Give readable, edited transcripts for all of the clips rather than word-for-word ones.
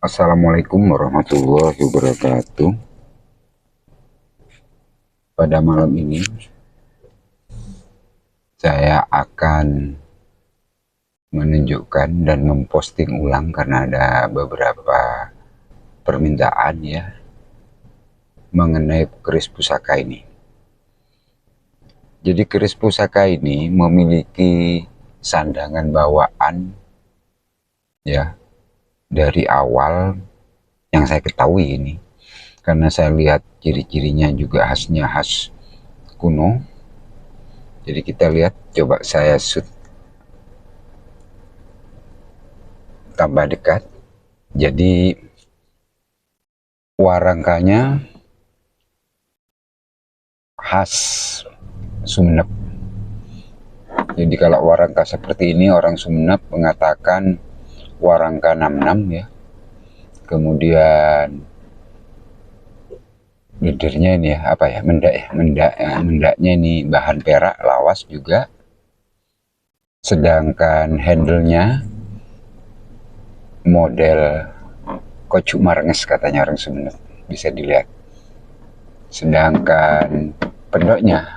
Assalamualaikum warahmatullahi wabarakatuh. Pada malam ini saya akan menunjukkan dan memposting ulang karena ada beberapa permintaan ya mengenai keris pusaka ini. Jadi keris pusaka ini memiliki sandangan bawaan ya dari awal yang saya ketahui ini, karena saya lihat ciri-cirinya juga khasnya khas kuno. Jadi kita lihat, coba saya shoot tambah dekat. Jadi warangkanya khas Sumeneb. Jadi kalau warangka seperti ini, orang Sumeneb mengatakan warangka 66 ya. Kemudian leadernya ini ya, apa ya, mendaknya ini bahan perak lawas juga. Sedangkan handle-nya model Kocuk Marnges katanya orang Sumeneb, bisa dilihat. Sedangkan pendoknya,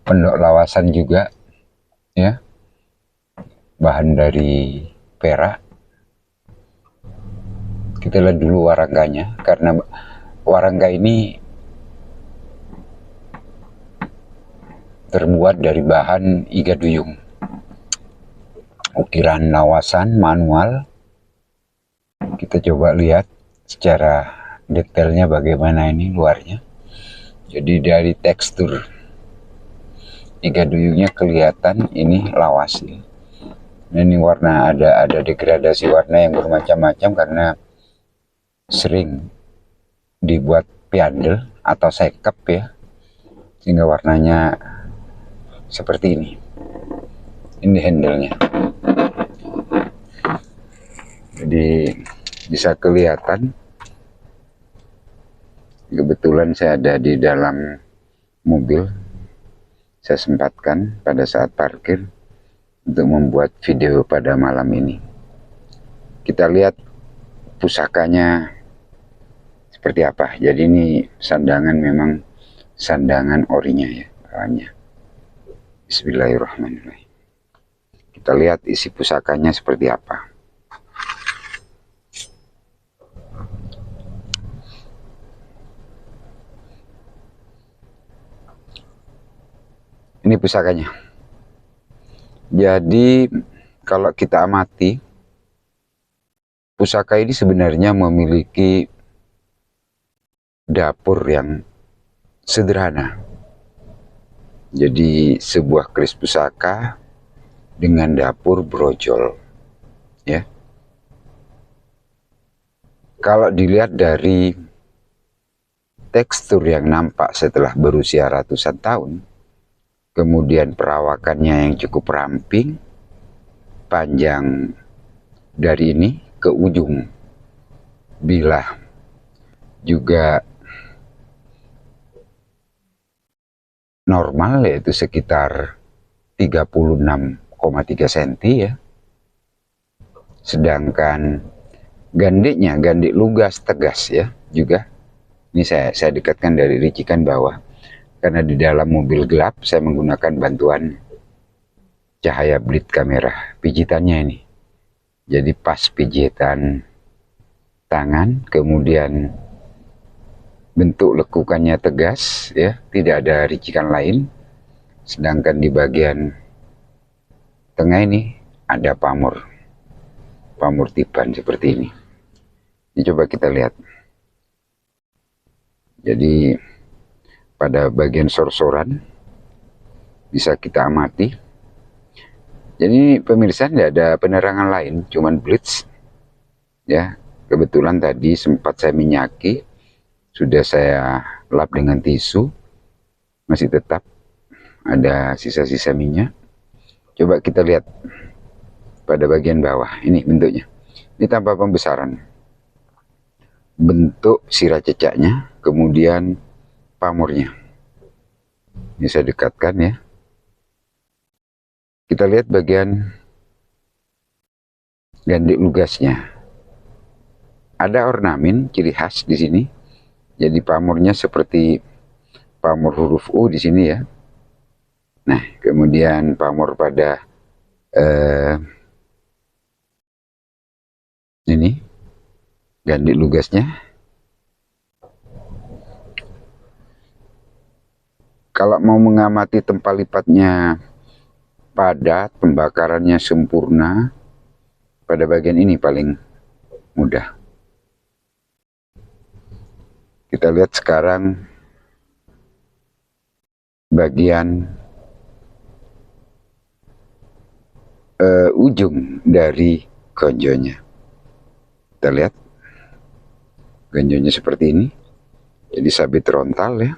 pendok lawasan juga ya, bahan dari perak. Kita lihat dulu warangkanya, karena warangka ini terbuat dari bahan iga duyung, ukiran lawasan manual. Kita coba lihat secara detailnya bagaimana ini luarnya. Jadi dari tekstur iga duyungnya kelihatan ini lawas ya. Ini warna, ada degradasi warna yang bermacam-macam karena sering dibuat piandel atau sekep ya, sehingga warnanya seperti ini. Ini handle-nya. Jadi bisa kelihatan. Kebetulan saya ada di dalam mobil. Saya sempatkan pada saat parkir untuk membuat video pada malam ini. Kita lihat pusakanya seperti apa. Jadi ini sandangan, memang sandangan orinya ya, bahannya. Bismillahirrahmanirrahim. Kita lihat isi pusakanya seperti apa. Ini pusakanya. Jadi kalau kita amati, pusaka ini sebenarnya memiliki dapur yang sederhana. Jadi sebuah keris pusaka dengan dapur brojol ya. Kalau dilihat dari tekstur yang nampak setelah berusia ratusan tahun, kemudian perawakannya yang cukup ramping, panjang dari ini ke ujung bilah juga normal, yaitu sekitar 36,3 cm ya. Sedangkan gandiknya, gandik lugas tegas ya juga. Ini saya dekatkan dari ricikan bawah, karena di dalam mobil gelap saya menggunakan bantuan cahaya blit kamera pijitannya ini. Jadi pas pijitan tangan, kemudian bentuk lekukannya tegas ya, tidak ada ricikan lain. Sedangkan di bagian tengah ini ada pamor tipan seperti ini. Ini coba kita lihat. Jadi pada bagian sorsoran bisa kita amati. Jadi pemirsa, tidak ada penerangan lain, cuman blitz ya. Kebetulan tadi sempat saya minyaki, sudah saya lap dengan tisu, masih tetap ada sisa-sisa minyak. Coba kita lihat pada bagian bawah, ini bentuknya. Ini tanpa pembesaran. Bentuk sirah cecaknya, kemudian pamornya. Ini saya dekatkan ya. Kita lihat bagian gandik lugasnya. Ada ornamen ciri khas di sini. Jadi pamornya seperti pamor huruf U di sini ya. Nah, kemudian pamor pada ini gandi lugasnya. Kalau mau mengamati tempat lipatnya padat, pembakarannya sempurna, pada bagian ini paling mudah. Kita lihat sekarang bagian ujung dari gonjonya. Kita lihat gonjonya seperti ini. Jadi sabit frontal ya.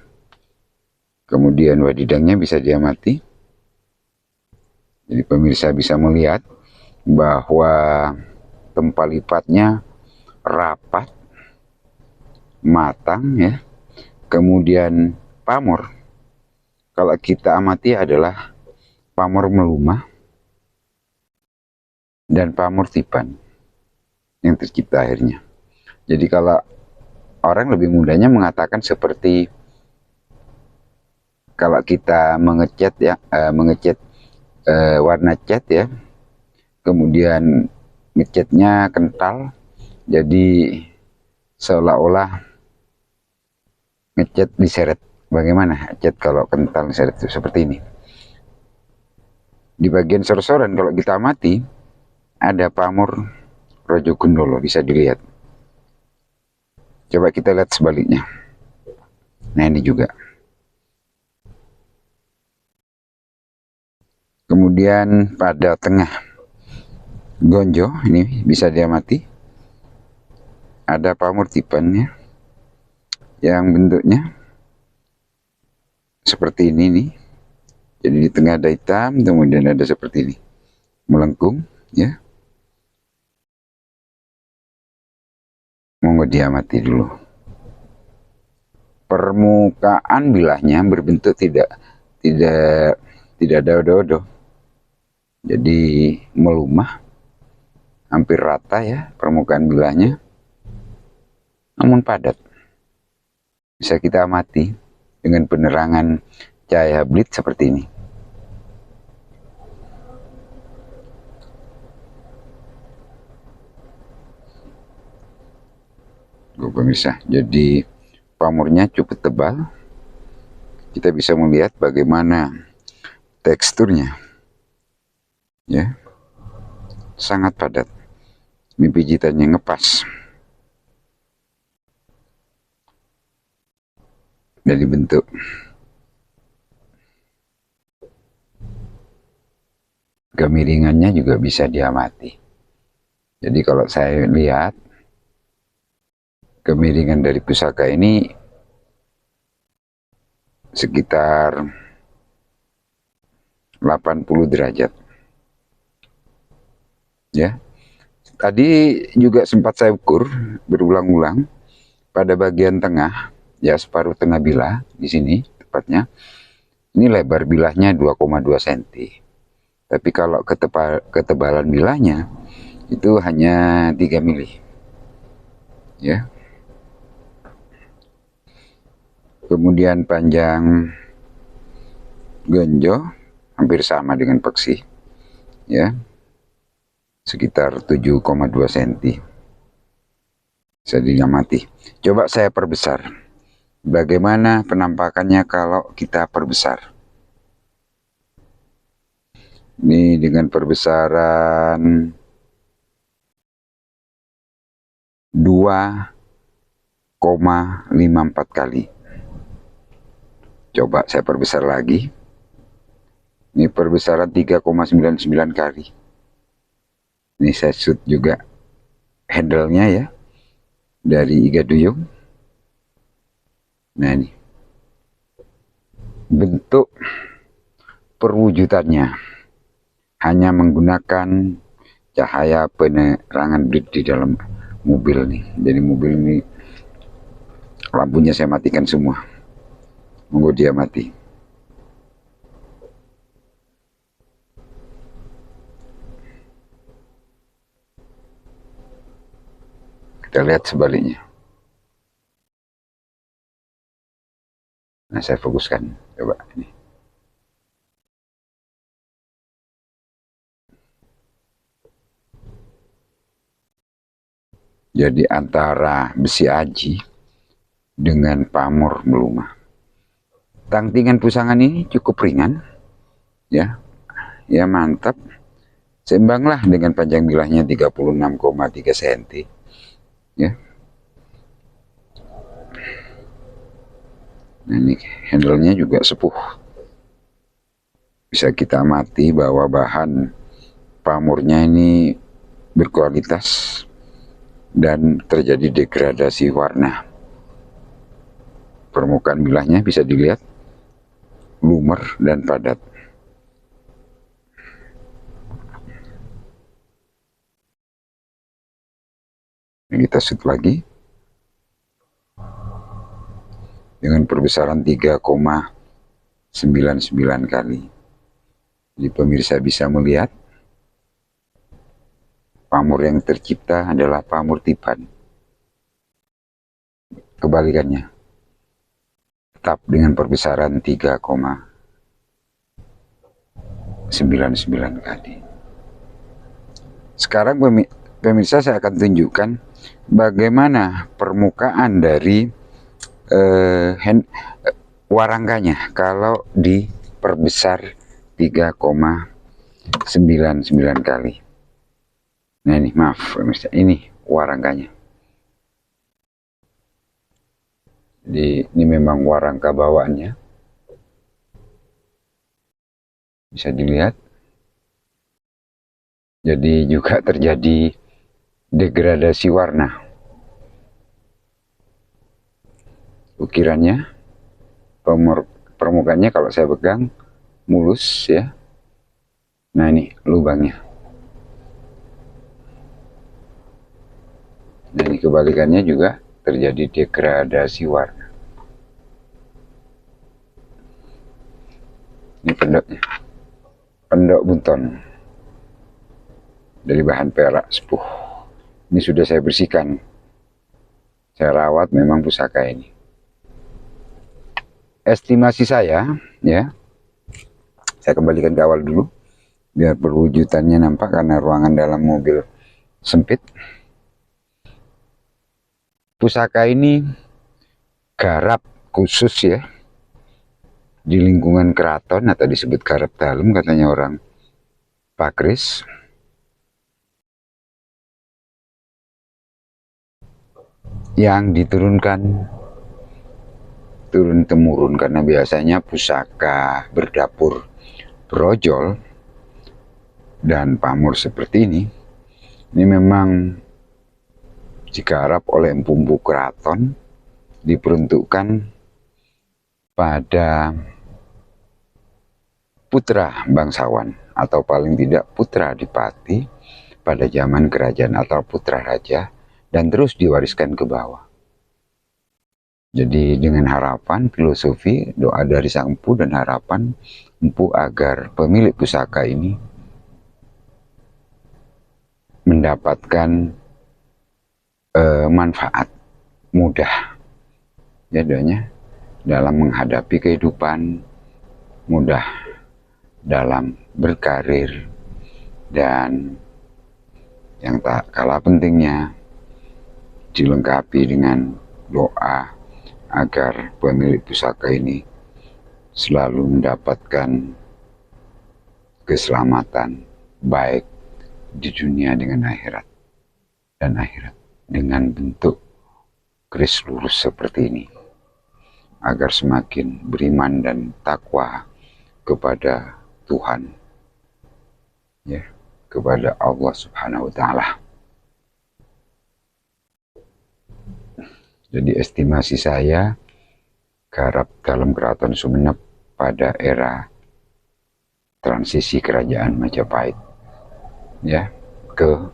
Kemudian wadidangnya bisa diamati. Jadi pemirsa bisa melihat bahwa tempat lipatnya rapat, matang ya. Kemudian pamor, kalau kita amati adalah pamor melumah dan pamor tipan yang tercipta akhirnya. Jadi kalau orang lebih mudahnya mengatakan seperti kalau kita mengecat ya, mengecat warna cat ya, kemudian ngecatnya kental, jadi seolah-olah ngecat diseret. Bagaimana cat kalau kental diseret itu seperti ini. Di bagian sor-soran kalau kita amati ada pamor rojo gundolo, bisa dilihat. Coba kita lihat sebaliknya. Nah ini juga. Kemudian pada tengah gonjo ini bisa diamati ada pamor tipannya yang bentuknya seperti ini nih. Jadi di tengah ada hitam, kemudian ada seperti ini melengkung ya. Monggo diamati dulu. Permukaan bilahnya berbentuk tidak ada odo-odo. Jadi melumah, hampir rata ya permukaan bilahnya, namun padat. Bisa kita amati dengan penerangan cahaya blitz seperti ini. Pemirsa, jadi pamornya cukup tebal. Kita bisa melihat bagaimana teksturnya, ya, sangat padat. Ini pijitannya ngepas. Dari bentuk kemiringannya juga bisa diamati. Jadi kalau saya lihat kemiringan dari pusaka ini sekitar 80 derajat. Ya. Tadi juga sempat saya ukur berulang-ulang pada bagian tengah, ya separuh tengah bilah di sini tepatnya. Ini lebar bilahnya 2,2 cm. Tapi kalau ketebalan bilahnya itu hanya 3 mili. Ya. Kemudian panjang gonjo hampir sama dengan peksi. Ya. Sekitar 7,2 cm. Bisa diamati. Coba saya perbesar. Bagaimana penampakannya kalau kita perbesar? Ini dengan perbesaran 2,54 kali. Coba saya perbesar lagi. Ini perbesaran 3,99 kali. Ini saya shoot juga handle-nya ya. Dari Iga Duyung. Nah ini. Bentuk perwujudannya hanya menggunakan cahaya penerangan blitz di dalam mobil nih. Jadi mobil ini lampunya saya matikan semua. Monggo dia mati. Kita lihat sebaliknya. Nah, saya fokuskan. Coba ini. Jadi antara besi aji dengan pamor melumah. Tangtingan pusangan ini cukup ringan, ya, ya mantap. Seimbanglah dengan panjang bilahnya 36,3 cm, ya. Nah, ini handle-nya juga sepuh. Bisa kita amati bahwa bahan pamornya ini berkualitas dan terjadi degradasi warna. Permukaan bilahnya bisa dilihat lumer dan padat. Kita shoot lagi dengan perbesaran 3,99 kali. Jadi pemirsa bisa melihat pamor yang tercipta adalah pamor tipan. Kebalikannya, tetap dengan perbesaran 3,99 kali. Sekarang pemirsa saya akan tunjukkan bagaimana permukaan dari warangkanya kalau diperbesar 3,99 kali. Nah ini, maaf pemirsa, ini warangkanya. Jadi ini memang warangka bawaannya. Bisa dilihat. Jadi juga terjadi degradasi warna. Ukirannya, permukaannya kalau saya pegang mulus, ya. Nah ini lubangnya. Nah ini kebalikannya juga terjadi degradasi warna. Ini pendoknya, pendok bunton dari bahan perak sepuh. Ini sudah saya bersihkan, saya rawat memang pusaka ini. Estimasi saya, ya, saya kembalikan ke awal dulu biar perwujudannya nampak karena ruangan dalam mobil sempit. Pusaka ini garap khusus, ya, di lingkungan keraton atau disebut garap dalem katanya orang Pakris. Yang diturunkan turun-temurun, karena biasanya pusaka berdapur brojol dan pamor seperti ini memang digarap oleh empu-empu keraton, diperuntukkan pada putra bangsawan atau paling tidak putra adipati pada zaman kerajaan atau putra raja, dan terus diwariskan ke bawah. Jadi dengan harapan, filosofi, doa dari sang empu dan harapan empu agar pemilik pusaka ini mendapatkan manfaat mudah, jadinya dalam menghadapi kehidupan, mudah dalam berkarir, dan yang tak kalah pentingnya dilengkapi dengan doa agar pemilik pusaka ini selalu mendapatkan keselamatan baik di dunia dengan akhirat, dan akhirat dengan bentuk keris lurus seperti ini, agar semakin beriman dan takwa kepada Tuhan, ya, kepada Allah Subhanahu wa Ta'ala. Jadi estimasi saya, garap dalam keraton Sumeneb pada era transisi kerajaan Majapahit, ya, ke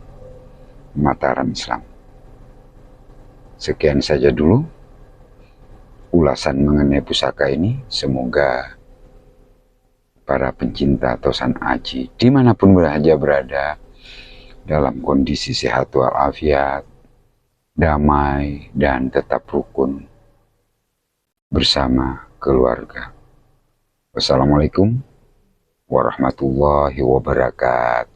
Mataram Islam. Sekian saja dulu ulasan mengenai pusaka ini. Semoga para pencinta tosan aji dimanapun saja berada dalam kondisi sehat walafiat, damai, dan tetap rukun bersama keluarga. Wassalamualaikum warahmatullahi wabarakatuh.